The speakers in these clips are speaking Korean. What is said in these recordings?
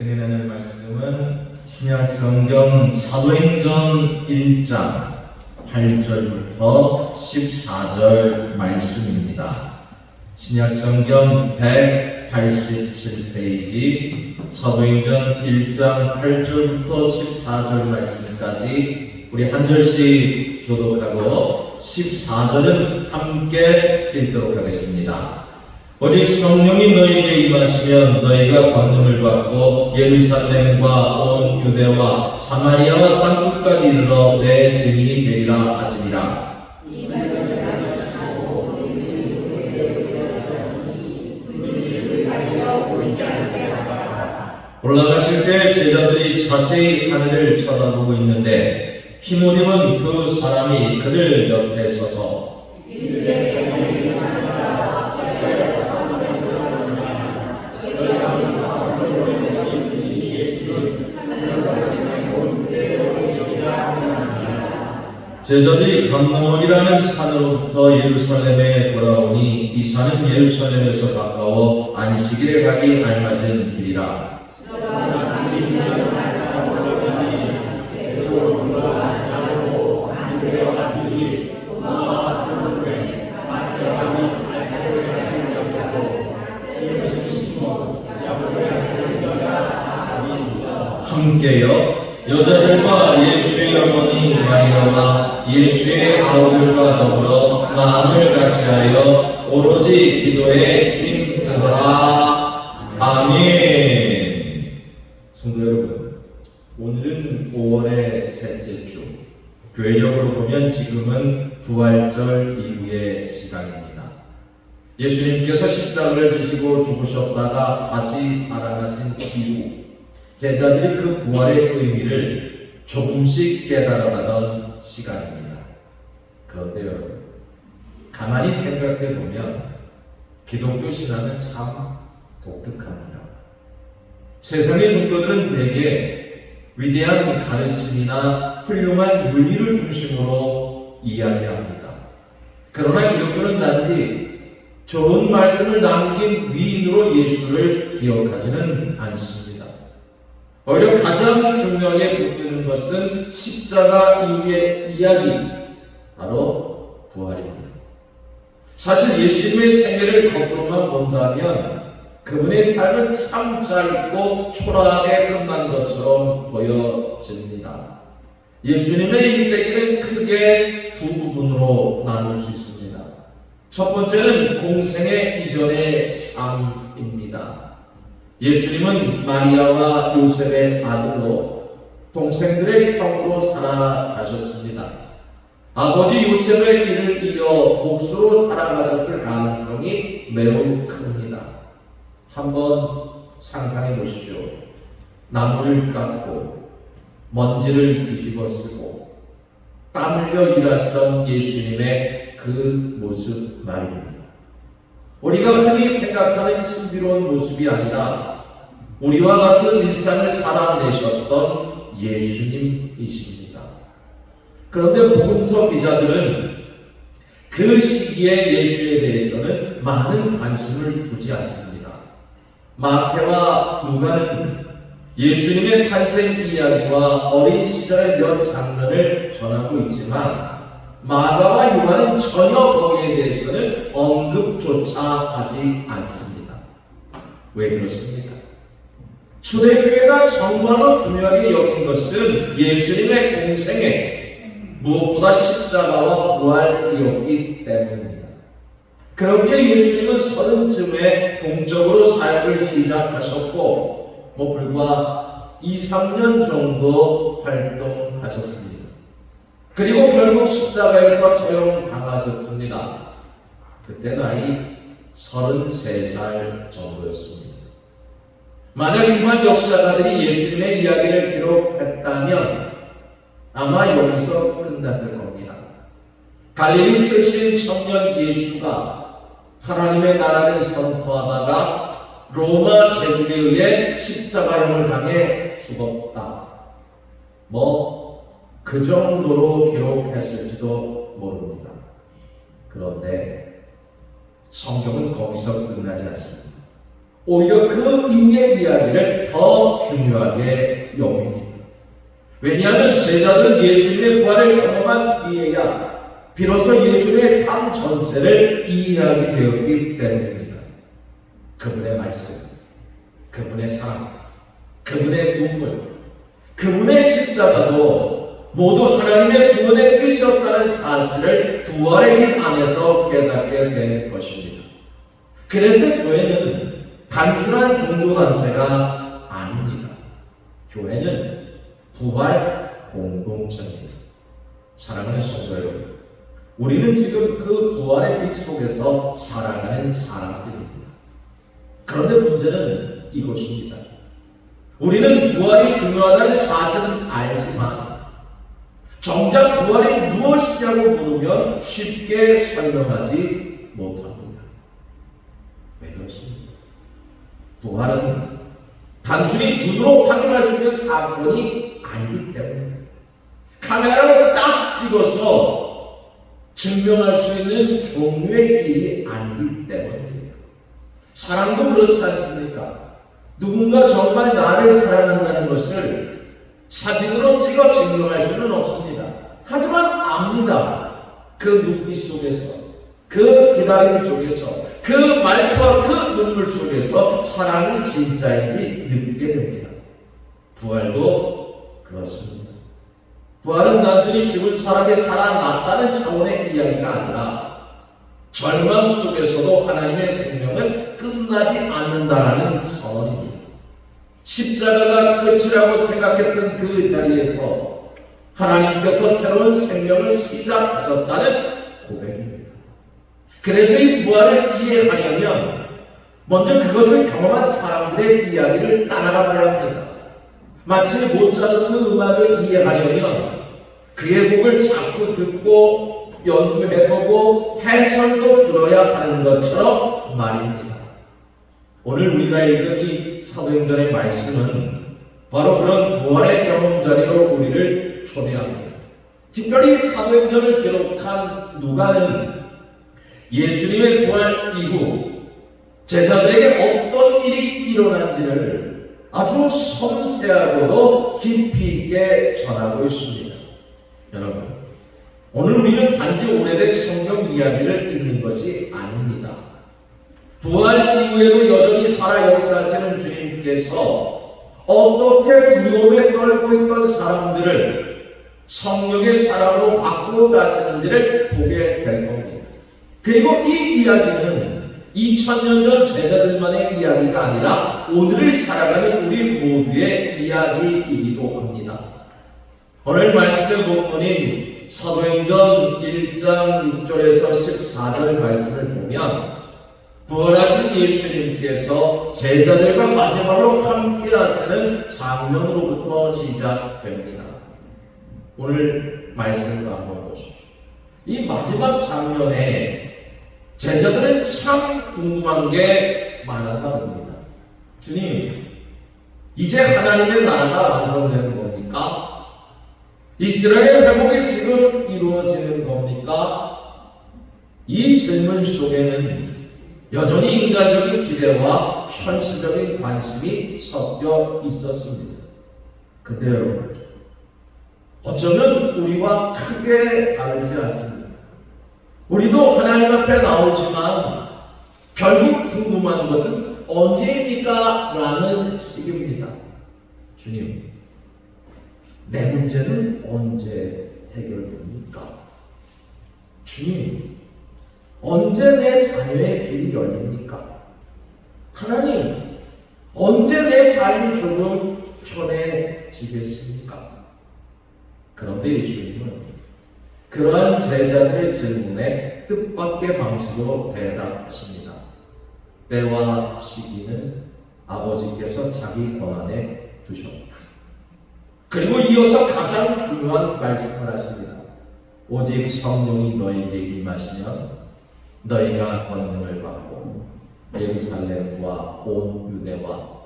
은혜라는 말씀은 신약성경 사도행전 1장 8절부터 14절 말씀입니다. 신약성경 187페이지 사도행전 1장 8절부터 14절 말씀까지 우리 한 절씩 교독하고 14절은 함께 읽도록 하겠습니다. 오직 성령이 너희에게 임하시면 너희가 권능을 받고 예루살렘과 온 유대와 사마리아와 땅끝까지 이르러 내 증인이 되리라 하시니라. 올라가실 때 제자들이 자세히 하늘을 쳐다보고 있는데 흰 옷 입은 두 사람이 그들 옆에 서서 제자들이 감람원이라는 산으로부터 예루살렘에 돌아오니 이 산은 예루살렘에서 가까워 안식일에 가기 알맞은 길이라. 함께여 여자들과 예수의 어머니 마리아와 예수의 아우들과 더불어 마음을 같이하여 오로지 기도에 힘쓰라. 아멘. 성도 여러분, 오늘은 5월의 셋째 주, 교회력으로 보면 지금은 부활절 이후의 시간입니다. 예수님께서 십자가를 지시고 죽으셨다가 다시 살아나신 이후 제자들이 그 부활의 의미를 조금씩 깨달아가던 시간입니다. 그런데 여러분, 가만히 생각해 보면 기독교 신앙은 참 독특합니다. 세상의 종교들은 대개 위대한 가르침이나 훌륭한 윤리를 중심으로 이야기합니다. 그러나 기독교는 단지 좋은 말씀을 남긴 위인으로 예수를 기억하지는 않습니다. 오히려 가장 중요하게 붙드는 것은 십자가 이후의 이야기, 바로 부활입니다. 사실 예수님의 생애를 겉으로만 본다면 그분의 삶은 참 짧고 초라하게 끝난 것처럼 보여집니다. 예수님의 일대기는 크게 두 부분으로 나눌 수 있습니다. 첫 번째는 공생애 이전의 삶입니다. 예수님은 마리아와 요셉의 아들로 동생들의 형으로 살아가셨습니다. 아버지 요셉의 길을 이어 몫으로 살아가셨을 가능성이 매우 큽니다. 한번 상상해 보십시오. 나무를 깎고 먼지를 뒤집어 쓰고 땀 흘려 일하시던 예수님의 그 모습 말입니다. 우리가 흔히 생각하는 신비로운 모습이 아니라 우리와 같은 일상을 살아내셨던 예수님이십니다. 그런데 복음서 기자들은 그 시기의 예수에 대해서는 많은 관심을 두지 않습니다. 마태와 누가는 예수님의 탄생 이야기와 어린 시절의 몇 장면을 전하고 있지만 마가와 요한은 전혀 거기에 대해서는 언급조차 하지 않습니다. 왜 그렇습니까? 초대교회가 정말로 중요하게 여긴 것은 예수님의 공생애, 무엇보다 십자가와 부활이었기 때문입니다. 그렇게 예수님은 30쯤에 공적으로 삶을 시작하셨고 불과 2-3년 정도 활동하셨습니다. 그리고 결국 십자가에서 처형당하셨습니다. 그때 나이 33살 정도였습니다. 만약 일반 역사가들이 예수님의 이야기를 기록했다면 아마 여기서 끝났을 겁니다. 갈릴리 출신 청년 예수가 하나님의 나라를 선포하다가 로마 제국에 의해 십자가형을 당해 죽었다. 그 정도로 기록했을지도 모릅니다. 그런데 성경은 거기서 끝나지 않습니다. 오히려 그 이후의 이야기를 더 중요하게 여깁니다. 왜냐하면 제자들은 예수님의 부활을 경험한 뒤에야 비로소 예수님의 삶 전체를 이해하게 되었기 때문입니다. 그분의 말씀, 그분의 사랑, 그분의 눈물, 그분의 십자가도 모두 하나님의 구원의 뜻이었다는 사실을 부활의 빛 안에서 깨닫게 된 것입니다. 그래서 교회는 단순한 종교단체가 아닙니다. 교회는 부활 공동체입니다. 사랑하는 성도 여러분, 우리는 지금 그 부활의 빛 속에서 살아가는 사람들입니다. 그런데 문제는 이것입니다. 우리는 부활이 중요하다는 사실은 알지만 정작 부활이 무엇이냐고 물으면 쉽게 설명하지 못합니다. 왜 그렇습니까? 부활은 단순히 눈으로 확인할 수 있는 사건이 아니기 때문입니다. 카메라로 딱 찍어서 증명할 수 있는 종류의 일이 아니기 때문입니다. 사람도 그렇지 않습니까? 누군가 정말 나를 사랑한다는 것을 사진으로 찍어 증명할 수는 없습니다. 하지만 압니다. 그 눈빛 속에서, 그 기다림 속에서, 그 말투와 그 눈물 속에서 사랑이 진짜인지 느끼게 됩니다. 부활도 그렇습니다. 부활은 단순히 죽은 사람이 살아났다는 차원의 이야기가 아니라 절망 속에서도 하나님의 생명은 끝나지 않는다라는 선언입니다. 십자가가 끝이라고 생각했던 그 자리에서 하나님께서 새로운 생명을 시작하셨다는 고백입니다. 그래서 이 부활을 이해하려면 먼저 그것을 경험한 사람들의 이야기를 따라가 봐야 합니다. 마치 모차르트 음악을 이해하려면 그의 곡을 자꾸 듣고 연주해보고 해설도 들어야 하는 것처럼 말입니다. 오늘 우리가 읽은 이 사도행전의 말씀은 바로 그런 부활의 경험 자리로 우리를 초대합니다. 특별히 사도행전을 기록한 누가는 예수님의 부활 이후 제자들에게 어떤 일이 일어난지를 아주 섬세하고도 깊이 있게 전하고 있습니다. 여러분, 오늘 우리는 단지 오래된 성경 이야기를 읽는 것이 아닙니다. 부활 이후에도 여전히 살아 역사하시는 주님께서 어떻게 두려움에 떨고 있던 사람들을 성령의 사랑으로 바꾸어 가시는지를 보게 될 겁니다. 그리고 이 이야기는 2000년 전 제자들만의 이야기가 아니라 오늘을 살아가는 우리 모두의 이야기이기도 합니다. 오늘 말씀의 본문인 사도행전 1장 6절에서 14절 말씀을 보면 부활하신 예수님께서 제자들과 마지막으로 함께 하시는 장면으로부터 시작됩니다. 오늘 말씀을 한번 보십시오. 이 마지막 장면에 제자들은 참 궁금한 게 많았나 봅니다. 주님, 이제 하나님의 나라가 완성되는 겁니까? 이스라엘 회복이 지금 이루어지는 겁니까? 이 질문 속에는 여전히 인간적인 기대와 현실적인 관심이 섞여 있었습니다. 근데 여러분, 어쩌면 우리와 크게 다르지 않습니다. 우리도 하나님 앞에 나오지만 결국 궁금한 것은 언제입니까? 라는 식입니다. 주님, 내 문제는 언제 해결됩니까? 주님, 언제 내 자녀의 길이 열립니까? 하나님, 언제 내 삶이 조금 편해지겠습니까? 그런데 예수님은 그러한 제자들의 질문에 뜻밖의 방식으로 대답했습니다. 때와 시기는 아버지께서 자기 권한에 두셨다. 그리고 이어서 가장 중요한 말씀을 하십니다. 오직 성령이 너에게 임하시면 너희가 권능을 받고 예루살렘과 온 유대와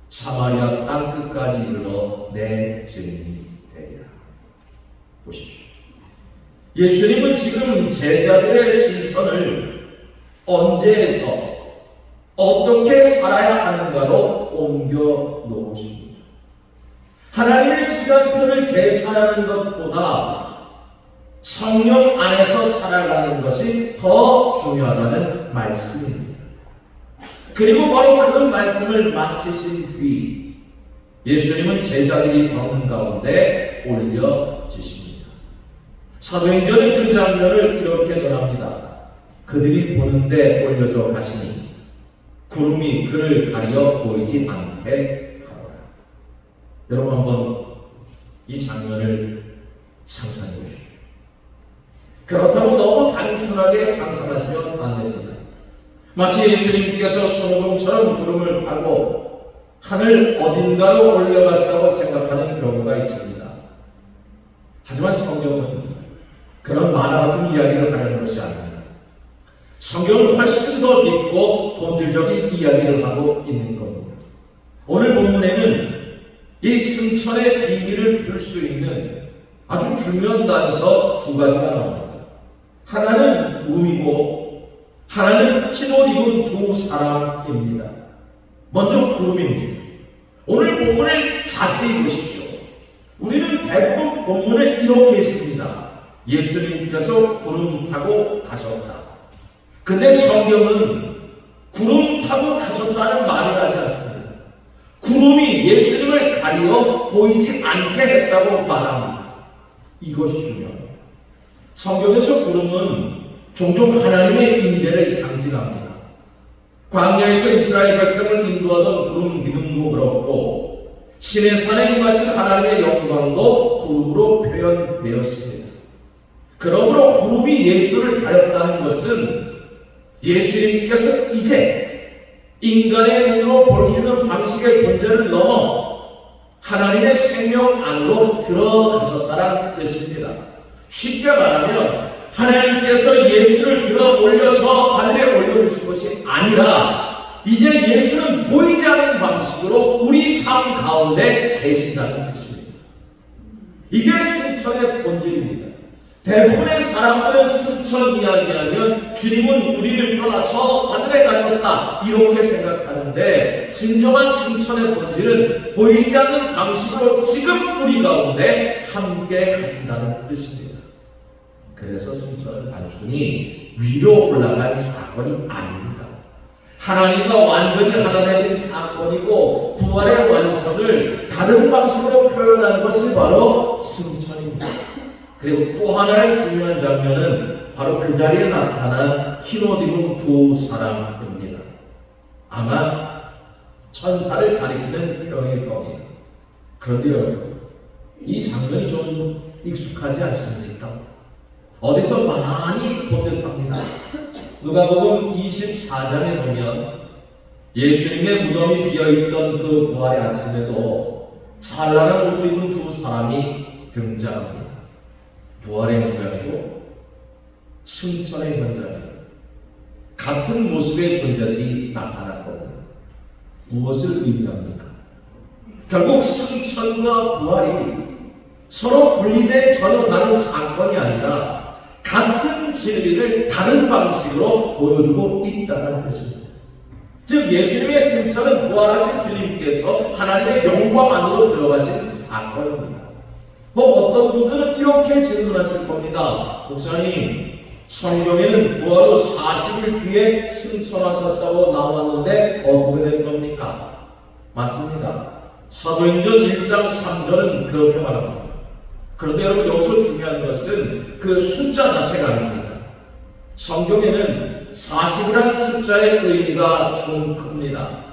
사마리아 땅끝까지 이르러 내 증인이 되리라. 보십시오. 예수님은 지금 제자들의 시선을 언제에서 어떻게 살아야 하는가로 옮겨 놓으십니다. 하나님의 시간표를 계산하는 것보다 성령 안에서 살아가는 것이 더 중요하다는 말씀입니다. 그리고 바로 그 말씀을 마치신 뒤 예수님은 제자들이 보는 가운데 올려지십니다. 사도행전은 그 장면을 이렇게 전합니다. 그들이 보는데 올려져 가시니 구름이 그를 가려 보이지 않게 하더라. 여러분 한번 이 장면을 상상해 보십시오. 그렇다고 너무 단순하게 상상하시면 안 됩니다. 마치 예수님께서 손오공처럼 구름을 타고 하늘 어딘가로 올려가시다고 생각하는 경우가 있습니다. 하지만 성경은 그런 만화 같은 이야기를 하는 것이 아닙니다. 성경은 훨씬 더 깊고 본질적인 이야기를 하고 있는 겁니다. 오늘 본문에는 이 승천의 비밀을 풀 수 있는 아주 중요한 단서 두 가지가 나옵니다. 하나는 구름이고 하나는 흰옷 입은 두 사람입니다. 먼저 구름입니다. 오늘 본문을 자세히 보십시오. 우리는 대부분 본문에 이렇게 있습니다. 예수님께서 구름 타고 가셨다. 근데 성경은 구름 타고 가셨다는 말을 하지 않습니다. 구름이 예수님을 가려 보이지 않게 했다고 말합니다. 이것이 중요합니다. 성경에서 구름은 종종 하나님의 임재를 상징합니다. 광야에서 이스라엘 백성을 인도하던 구름 기둥도 그렇고 시내산에 임하신 하나님의 영광도 구름으로 표현되었습니다. 그러므로 구름이 예수를 가렸다는 것은 예수님께서 이제 인간의 눈으로 볼 수 있는 방식의 존재를 넘어 하나님의 생명 안으로 들어가셨다는 뜻입니다. 쉽게 말하면 하나님께서 예수를 들어 올려 저 하늘에 올려주신 것이 아니라 이제 예수는 보이지 않는 방식으로 우리 삶 가운데 계신다는 뜻입니다. 이게 승천의 본질입니다. 대부분의 사람들은 승천 이야기하면 주님은 우리를 떠나 저 하늘에 가셨다 이렇게 생각하는데 진정한 승천의 본질은 보이지 않는 방식으로 지금 우리 가운데 함께 가신다는 뜻입니다. 그래서 승천은 단순히 위로 올라간 사건이 아닙니다. 하나님과 완전히 하나 되신 사건이고 부활의 완성을 다른 방식으로 표현한 것이 바로 승천입니다. 그리고 또 하나의 중요한 장면은 바로 그 자리에 나타난 흰옷 입은 두 사람입니다. 아마 천사를 가리키는 표현일 겁니다. 그런데 여러분, 이 장면이 좀 익숙하지 않습니까? 어디서 많이 본 듯합니다. 누가복음 24장에 보면 예수님의 무덤이 비어있던 그 부활의 아침에도 찬란한 옷을 입은 두 사람이 등장합니다. 부활의 현장에도 승천의 현장에도 같은 모습의 존재들이 나타날 겁니다. 무엇을 의미합니까? 결국 승천과 부활이 서로 분리된 전혀 다른 사건이 아니라 같은 진리를 다른 방식으로 보여주고 있다는 뜻입니다. 즉 예수님의 승천은 부활하신 주님께서 하나님의 영광 안으로 들어가신 사건입니다. 어떤 분들은 이렇게 질문하실 겁니다. 목사님, 성경에는 부활 후 40일 뒤에 승천하셨다고 나왔는데 어떻게 된 겁니까? 맞습니다. 사도행전 1장 3절은 그렇게 말합니다. 그런데 여러분 여기서 중요한 것은 그 숫자 자체가 아닙니다. 성경에는 40이라는 숫자의 의미가 좀 큽니다.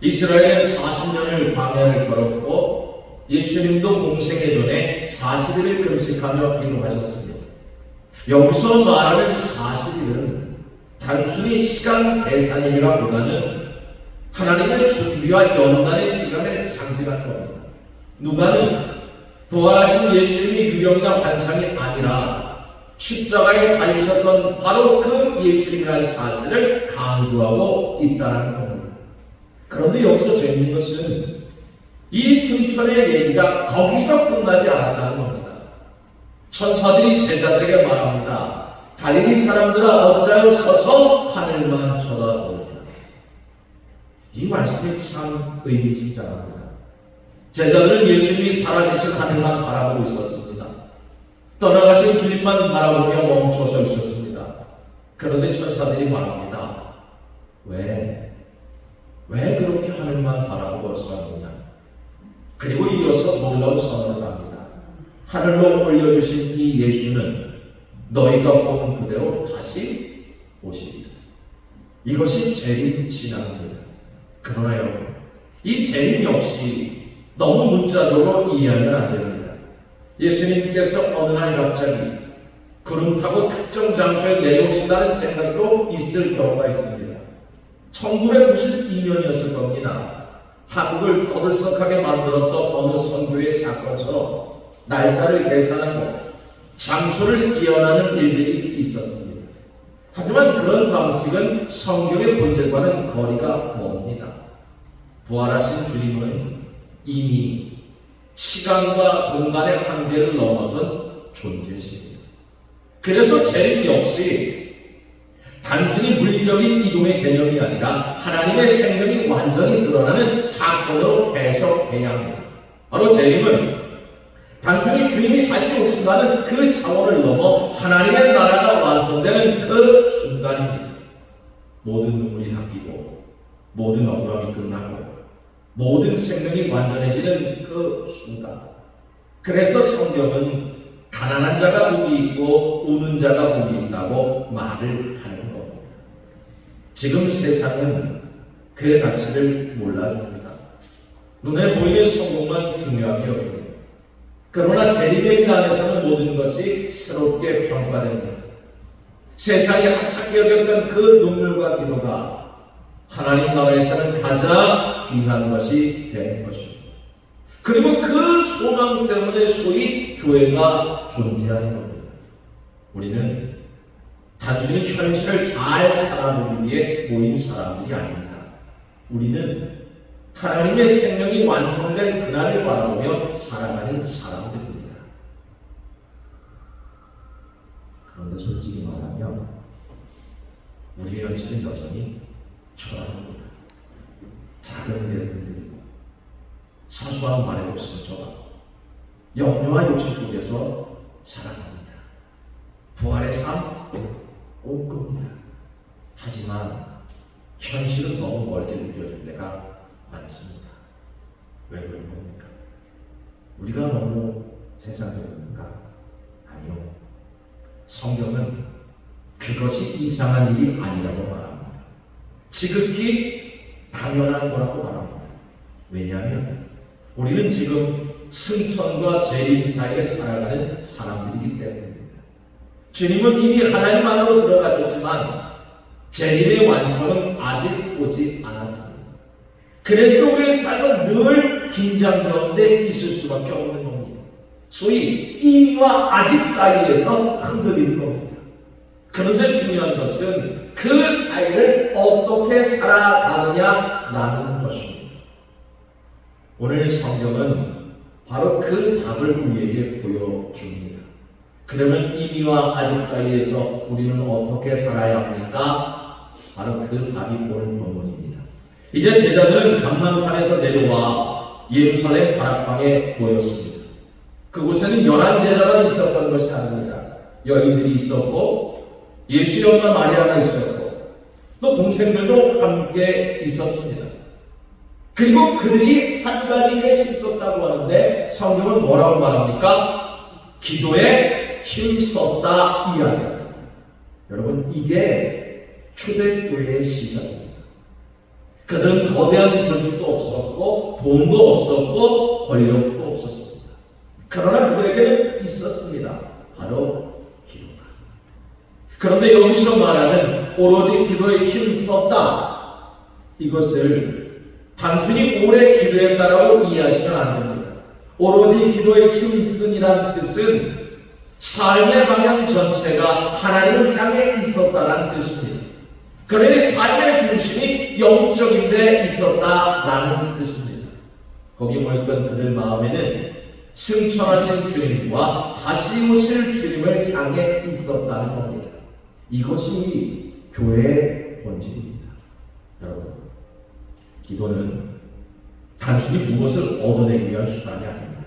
이스라엘은 40년을 광야를 걸었고 예수님도 공생애 전에 40일을 금식하며 기도하셨습니다. 여기서 말하는 40일은 단순히 시간 계산이라보다는 하나님의 준비와 연단의 시간을 상징하는 겁니다. 누가는 부활하신 예수님이 유령이나 환상이 아니라 십자가에 달리셨던 바로 그 예수님이라는 사실을 강조하고 있다는 겁니다. 그런데 여기서 재미있는 것은 이 승천의 얘기가 거기서 끝나지 않았다는 겁니다. 천사들이 제자들에게 말합니다. 갈릴리 사람들아 어찌하여 서서 하늘만 쳐다보느냐. 이 말씀이 참 의미심장합니다. 제자들은 예수님이 살아계신 하늘만 바라보고 있었습니다. 떠나가신 주님만 바라보며 멈춰서 있었습니다. 그런데 천사들이 말합니다. 왜 그렇게 하늘만 바라보고 서느냐? 그리고 이어서 놀라운 선언을 합니다. 하늘로 올려주신 이 예수는 너희가 본 그대로 다시 오시리라. 이것이 재림 신앙입니다. 그러나 여러분, 이 재림 역시 너무 문자적으로 이해하면 안 됩니다. 예수님께서 어느 날 갑자기 구름 타고 특정 장소에 내려오신다는 생각도 있을 경우가 있습니다. 1992년이었을 겁니다. 한국을 떠들썩하게 만들었던 어느 선교의 사건처럼 날짜를 계산하고 장소를 이어나는 일들이 있었습니다. 하지만 그런 방식은 성경의 본질과는 거리가 멉니다. 부활하신 주님은 이미 시간과 공간의 한계를 넘어선 존재십니다. 그래서 재림 역시 단순히 물리적인 이동의 개념이 아니라 하나님의 생명이 완전히 드러나는 사건으로 해석해야 합니다. 바로 재림은 단순히 주님이 다시 오신다는 그 차원을 넘어 하나님의 나라가 완성되는 그 순간입니다. 모든 눈물이 닦이고 모든 억울함이 끝나고 모든 생명이 완전해지는 그 순간. 그래서 성경은 가난한 자가 복이 있고 우는 자가 복이 있다고 말을 하는 겁니다. 지금 세상은 그 가치를 몰라줍니다. 눈에 보이는 성공만 중요하게 여깁니다. 그러나 재림의 빛 안에서는 모든 것이 새롭게 평가됩니다. 세상이 하찮게 여겼던 그 눈물과 기도가 하나님 나라에서는 가장 귀한 것이 되는 것입니다. 그리고 그 소망 때문에 소위 교회가 존재하는 겁니다. 우리는 단순히 현실을 잘 살아보기 위해 모인 사람들이 아닙니다. 우리는 하나님의 생명이 완성된 그날을 바라보며 살아가는 사람들입니다. 그런데 솔직히 말하면 우리의 현실은 여전히 초라합니다. 작은 일들이고 사소한 말에도 상처가 염려와 욕심 속에서 살아갑니다. 부활의 삶 꼼꼼합니다. 하지만 현실은 너무 멀게 느껴질 때가 많습니다. 왜 그런 겁니까? 우리가 너무 세상적인가? 아니요. 성경은 그것이 이상한 일이 아니라고 말합니다. 지극히 당연한 거라고 말합니다. 왜냐하면 우리는 지금 승천과 재림 사이에 살아가는 사람들이기 때문입니다. 주님은 이미 하나님 안으로 들어가셨지만 재림의 완성은 아직 오지 않았습니다. 그래서 우리의 삶은 늘 긴장 가운데 있을 수밖에 없는 겁니다. 소위 이미와 아직 사이에서 흔들리는 겁니다. 그런데 중요한 것은 그 사이를 어떻게 살아가느냐라는 것입니다. 오늘 성경은 바로 그 답을 우리에게 보여줍니다. 그러면 이미와 아직 사이에서 우리는 어떻게 살아야 합니까? 바로 그 답이 오늘 본문입니다. 이제 제자들은 감람산에서 내려와 예루살렘 다락방에 모였습니다. 그곳에는 11제자가 있었던 것이 아닙니다. 여인들이 있었고 예수의 엄마 마리아가 있었고 또 동생들도 함께 있었습니다. 그리고 그들이 한 가지 일에 힘썼다고 하는데 성경은 뭐라고 말합니까? 기도에 힘썼다 이야기합니다. 여러분, 이게 초대교회의 시작입니다. 그들은 거대한 조직도 없었고 돈도 없었고 권력도 없었습니다. 그러나 그들에게는 있었습니다. 바로 기도가. 그런데 여기서 말하는 오로지 기도에 힘썼다, 이것을 단순히 오래 기도했다라고 이해하시면 안 됩니다. 오로지 기도에 힘쓴이라는 뜻은 삶의 방향 전체가 하나님을 향해 있었다라는 뜻입니다. 그러니 삶의 중심이 영적인 데 있었다라는 뜻입니다. 거기 모였던 그들 마음에는 승천하신 주님과 다시 오실 주님을 향해 있었다는 겁니다. 이것이 교회의 본질입니다. 여러분, 기도는 단순히 무엇을 얻어내기 위한 수단이 아닙니다.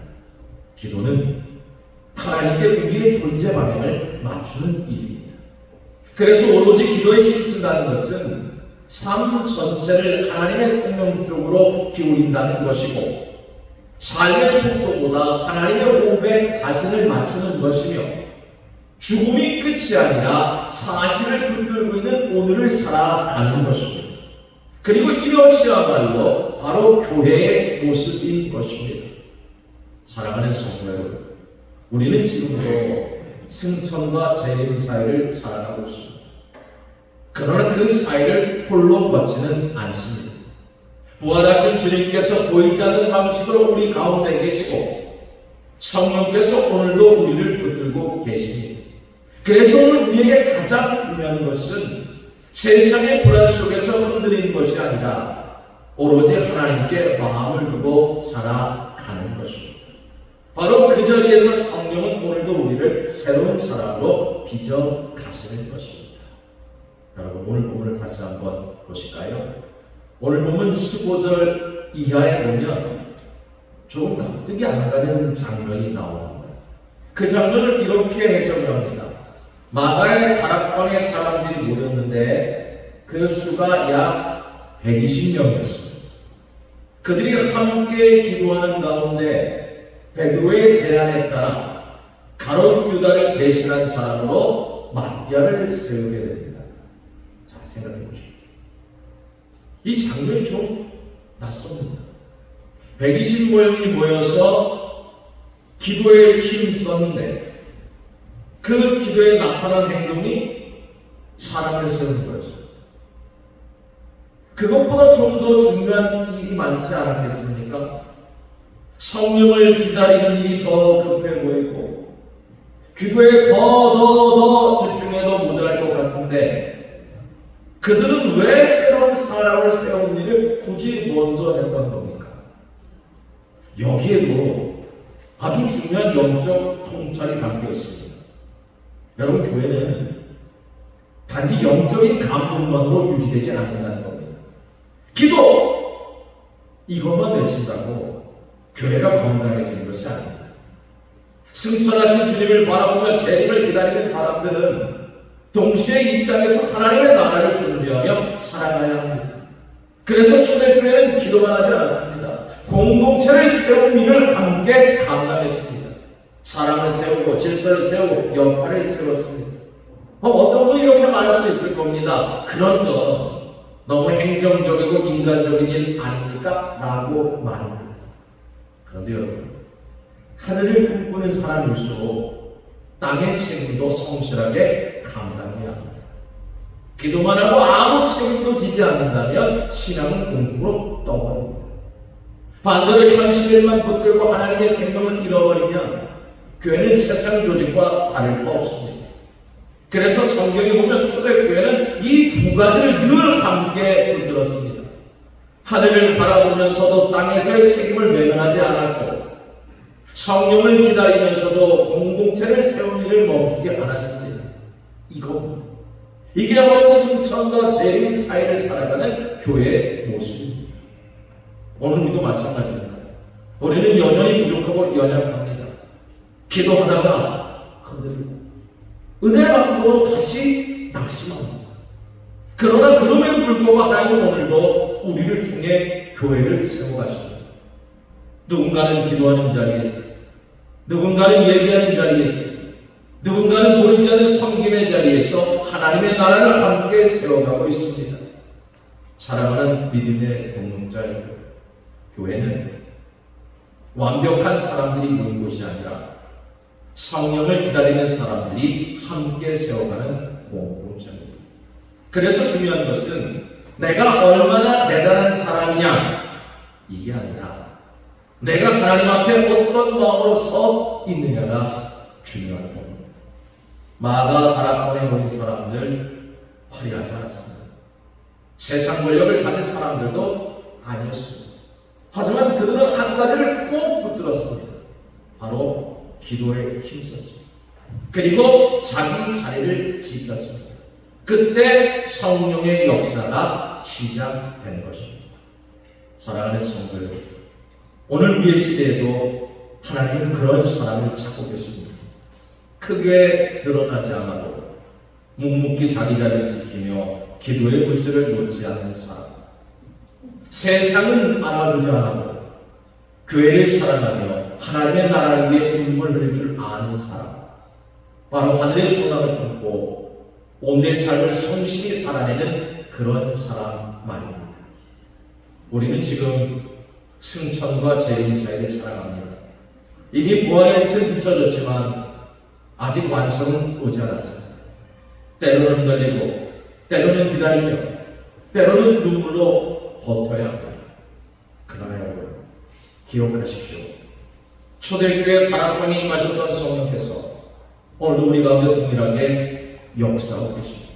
기도는 하나님께 우리의 존재 방향을 맞추는 일입니다. 그래서 오로지 기도에 힘쓴다는 것은 삶 전체를 하나님의 생명 쪽으로 기울인다는 것이고, 삶의 속도보다 하나님의 호흡에 자신을 맞추는 것이며, 죽음이 끝이 아니라 사실을 붙들고 있는 오늘을 살아가는 것입니다. 그리고 이것이야말로 바로 교회의 모습인 것입니다. 사랑하는 성도 여러분, 우리는 지금도 승천과 재림 사이를 살아가고 있습니다. 그러나 그 사이를 홀로 걷지는 않습니다. 부활하신 주님께서 보이지 않는 방식으로 우리 가운데 계시고, 성령께서 오늘도 우리를 붙들고 계십니다. 그래서 오늘 우리에게 가장 중요한 것은 세상의 불안 속에서 흔들리는 것이 아니라 오로지 하나님께 마음을 두고 살아가는 것입니다. 바로 그 자리에서 성령은 오늘도 우리를 새로운 사람으로 빚어 가시는 것입니다. 여러분, 오늘 본문을 다시 한번 보실까요? 오늘 본문 15절 이하에 보면 조금 납득이 안 가는 장면이 나옵니다. 그 장면을 이렇게 해석을 합니다. 마가의 다락방에 사람들이 모였는데 그 수가 약 120명이었습니다. 그들이 함께 기도하는 가운데 베드로의 제안에 따라 가룟 유다를 대신한 사람으로 마리아를 세우게 됩니다. 자, 생각해 보십시오. 이 장면이 좀 낯섭니다. 120명이 모여서 기도에 힘썼는데 그 기도에 나타난 행동이 사람을 세우는 거였어요. 그것보다 좀 더 중요한 일이 많지 않았겠습니까? 성령을 기다리는 일이 더 급해 보이고 기도에 더 집중해도 모자랄 것 같은데 그들은 왜 새로운 사람을 세우는 일을 굳이 먼저 했던 겁니까? 여기에도 아주 중요한 영적 통찰이 담겨 있습니다. 여러분, 교회는 단지 영적인 감동만으로 유지되지 않는다는 겁니다. 기도! 이것만 외친다고 교회가 건강해지는 것이 아닙니다. 승천하신 주님을 바라보며 재림을 기다리는 사람들은 동시에 이 땅에서 하나님의 나라를 준비하며 살아가야 합니다. 그래서 초대교회는 기도만 하지 않습니다. 공동체를 세우는 일을 함께 감당했습니다. 사람을 세우고 질서를 세우고 역할을 세웠습니다. 어떤 분이 이렇게 말할 수도 있을 겁니다. 그런 건 너무 행정적이고 인간적인 일 아닙니까? 라고 말합니다. 그런데 여러분, 하늘을 꿈꾸는 사람일수록 땅의 책임도 성실하게 감당해야 합니다. 기도만 하고 아무 책임도 지지 않는다면 신앙은 공중으로 떠버립니다. 반대로 현실일만 붙들고 하나님의 생명을 잃어버리면 교회는 세상 조직과 다를 바 없습니다. 그래서 성경에 보면 초대교회는 이 두 가지를 늘 함께 붙들었습니다. 하늘을 바라보면서도 땅에서의 책임을 외면하지 않았고 성령을 기다리면서도 공동체를 세운 일을 멈추지 않았습니다. 이게 바로 승천과 재림 사이를 살아가는 교회의 모습입니다. 오늘 우리도 마찬가지입니다. 우리는 여전히 부족하고 연약합니다. 기도하다가 흔들리고 은혜 받고 다시 낙심합니다. 그러나 그럼에도 불구하고 하나님은 오늘도 우리를 통해 교회를 세워가십니다. 누군가는 기도하는 자리에서, 누군가는 예배하는 자리에서, 누군가는 보이지 않는 섬김의 자리에서 하나님의 나라를 함께 세워가고 있습니다. 사랑하는 믿음의 동역자여, 교회는 완벽한 사람들이 모인 곳이 아니라 성령을 기다리는 사람들이 함께 세워가는 공동체입니다. 그래서 중요한 것은 내가 얼마나 대단한 사람이냐 이게 아니라 내가 하나님 앞에 어떤 마음으로 서 있느냐가 중요한 겁니다. 마가 다락방에 모인 사람들 화려하지 않았습니다. 세상 권력을 가진 사람들도 아니었습니다. 하지만 그들은 한 가지를 꼭 붙들었습니다. 바로 기도에 힘썼습니다. 그리고 자기 자리를 지켰습니다. 그때 성령의 역사가 시작된 것입니다. 사랑하는 성도들, 오늘 우리의 시대에도 하나님은 그런 사람을 찾고 계십니다. 크게 드러나지 않아도 묵묵히 자기 자리를 지키며 기도의 불씨를 놓지 않는 사람, 세상은 알아주지 않아도 교회를 사랑하며 하나님의 나라를 위해 눈물 흘릴 줄 아는 사람, 바로 하늘의 소망을 품고 오늘의 삶을 성실히 살아내는 그런 사람 말입니다. 우리는 지금 승천과 재림 사이를 살아갑니다. 이미 부활의 빛은 비춰졌지만 아직 완성은 오지 않았습니다. 때로는 흔들리고, 때로는 기다리며, 때로는 눈물로 버텨야 합니다. 그러나 여러분, 기억하십시오. 초대교회 다락방에 임하셨던 성령께서 오늘도 우리 가운데 동일하게 역사하고 계십니다.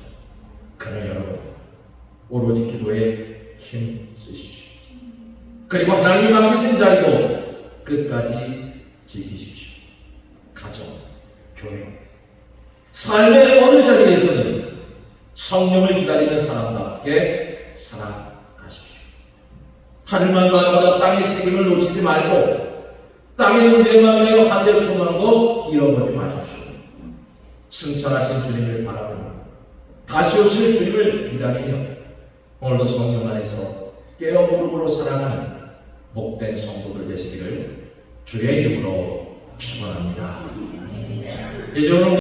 그러나 여러분, 오로지 기도에 힘 쓰십시오. 그리고 하나님이 맡기신 자리도 끝까지 지키십시오. 가정, 교회, 삶의 어느 자리에서는 성령을 기다리는 사람답게 살아가십시오. 하늘만 바라보다 땅의 책임을 놓치지 말고 땅의 문제만 매여 한데 소망도 잃어버리지 마십시오. 승천하신 주님을 바라보며 다시 오실 주님을 기다리며 오늘도 성령 안에서 깨어 무릎으로 살아가는 복된 성도들 되시기를 주의 이름으로 축원합니다. 이제 오늘